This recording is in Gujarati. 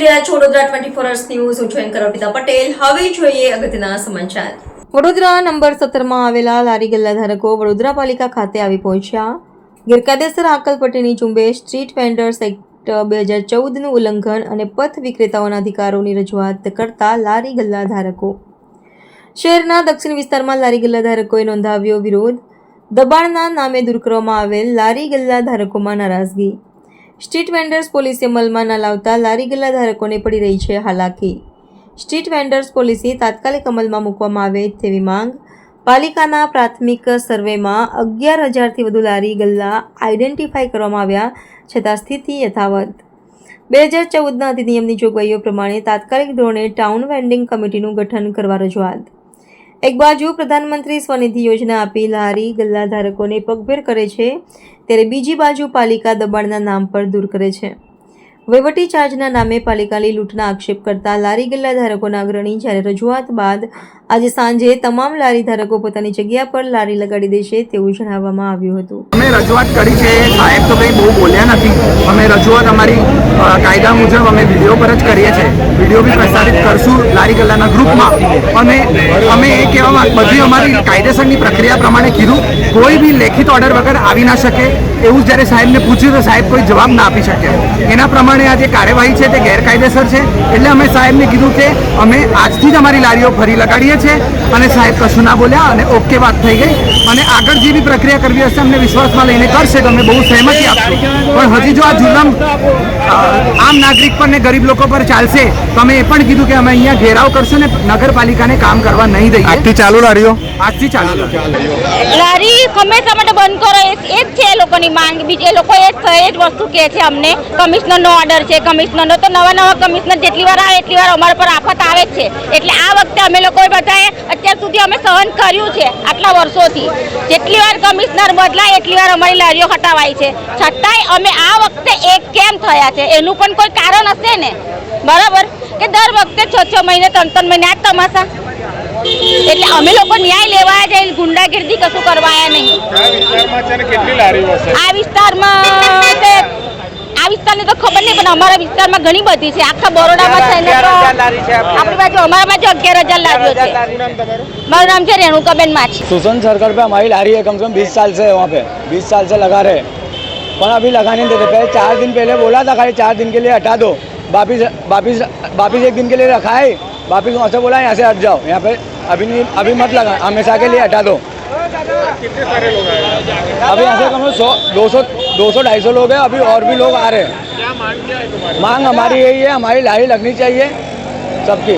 રહ્યા છો વડોદરા 24 અવર્સ ન્યૂઝ. હું છું એન્કર અર્પિતા પટેલ. હવે જોઈએ અગત્યના સમાચાર. વડોદરા નંબર 17 માં આવેલા લારી ગલ્લા ધારકો વડોદરા પાલિકા ખાતે આવી પહોંચ્યા. ગેરકાયદેસર હાકલપટ્ટીની ઝુંબેશ, સ્ટ્રીટ વેન્ડર્સ એક્ટ 2014નું ઉલ્લંઘન અને પથ વિક્રેતાઓના અધિકારોની રજૂઆત કરતા લારી ગલ્લા ધારકો. શહેરના દક્ષિણ વિસ્તારમાં લારી ગલ્લા ધારકોએ નોંધાવ્યો વિરોધ. દબાણના નામે દૂર કરવામાં આવેલ લારી ગલ્લા ધારકોમાં નારાજગી. સ્ટ્રીટ વેન્ડર્સ પોલિસી અમલમાં ન લાવતા લારી ગલ્લા ધારકોને પડી રહી છે હાલાકી. સ્ટ્રીટ વેન્ડર્સ પોલિસી તાત્કાલિક અમલમાં મૂકવામાં આવે તેવી માંગ. પાલિકાના પ્રાથમિક સર્વેમાં 11,000થી વધુ લારી ગલ્લા આઈડેન્ટિફાઈ કરવામાં આવ્યા છતાં સ્થિતિ યથાવત. 2014ના અધિનિયમની જોગવાઈઓ પ્રમાણે તાત્કાલિક ધોરણે ટાઉન વેન્ડિંગ કમિટીનું ગઠન કરવા રજૂઆત. એક બાજુ પ્રધાનમંત્રી સ્વનિધિ યોજના આપી લારી ગલ્લા ધારકોને પગભેર કરે છે, ત્યારે બીજી બાજુ પાલિકા દબાણના નામ પર દૂર કરે છે. વહીવટી ચાર્જના નામે પાલિકાની લૂંટના આક્ષેપ કરતા લારી ગલ્લા ધારકોના અગ્રણી જ્યારે રજૂઆત બાદ આજે સાંજે તમામ લારી ધારકો પોતાની જગ્યા પર લારી લગાડી દેશે તેવું જણાવવામાં આવ્યું હતું. અમે રજૂઆત કરી છે, સાહેબ તો કંઈ બહુ બોલ્યા નથી. અમે રજૂઆત અમારી કાયદા મુજબ અમે વિડીયો પર જ કરીએ છીએ. વિડીયો બી પ્રસારિત કરશું લારી ગલ્લાના ગ્રુપમાં. અને અમે એ કહેવા બધી અમારી કાયદેસરની પ્રક્રિયા પ્રમાણે કીધું, કોઈ બી લેખિત ઓર્ડર વગર આવી ના શકે એવું જ્યારે સાહેબને પૂછ્યું તો સાહેબ કોઈ જવાબ ના આપી શકે. એના પ્રમાણે આ જે કાર્યવાહી છે તે ગેરકાયદેસર છે. એટલે અમે સાહેબને કીધું કે અમે આજથી જ અમારી લારીઓ ફરી લગાડીએ છીએ. અને સાહેબ કશું ના બોલ્યા અને ઓકે વાત થઈ ગઈ. અને આગળ જે બી પ્રક્રિયા કરવી હશે અમને વિશ્વાસમાં લઈને કરશે તો અમે બહુ સહેમતી આપશું. પણ હજી જો આ જુલમ આમ નાગરિક પર ને ગરીબ લોકો પર ચાલશે તો અમે એ પણ કીધું કે અમે અહીંયા ઘેરાવ કરશું ને નગરપાલિકાને કામ કરવા નહીં દઈએ. આજથી ચાલુ લારીઓ આજથી ચાલુ લારી હંમેશા માટે બંધ કરો એ જ છે એ લોકોની માંગ. બીજી એ લોકો એ જ વસ્તુ કહે છે અમને. કમિશનરનો ઓર્ડર છે, કમિશનરનો તો નવા કમિશનર જેટલી વાર આવે એટલી વાર અમારા પર આફત આવે જ છે. એટલે આ વખતે અમે લોકોએ બધાએ અત્યાર સુધી અમે સહન કર્યું છે આટલા વર્ષોથી. જેટલી વાર કમિશનર બદલાય એટલી વાર અમારી લારીઓ હટાવાય છે, છતાંય અમે આ વખતે એક કેમ થયા છે એનું પણ કોઈ કારણ હશે ને. બરાબર કે દર વખતે 6 મહિને 3 મહિને આ તમાશા. એટલે અમે લોકો ન્યાય લેવા જાય, ગુંડાગીર્દી કશું કરવાયા નહીં. આ વિસ્તારની તો ખબર નહીં, પણ અમારા વિસ્તારમાં ઘણી બધી છે. આખા બરોડામાં થઈને આપણી બાજુ અમારા બાજુ 11,000 લારીઓ છે. મારું નામ છે रेणुकाबेन माछी. सुसन सर्कल पे हमारी लारी है, कम से कम 20 साल से वहाँ पे 20 साल से लगा रहे, पर अभी लगाने नहीं देते. पहले 4 दिन पहले बोला था खाली 4 दिन के लिए हटा दो. वापिस 1 दिन के लिए रखा है. वापिस वहाँ से बोला यहाँ से हट जाओ, यहाँ पे अभी मत लगा, हमेशा के लिए हटा दो. कितने सारे लोग आए? अभी यहाँ से कम से 200-250 लोग हैं. अभी और भी लोग आ रहे हैं. क्या मांग क्या है तुम्हारी? मांग हमारी यही है, हमारी लारी लगनी चाहिए सबकी.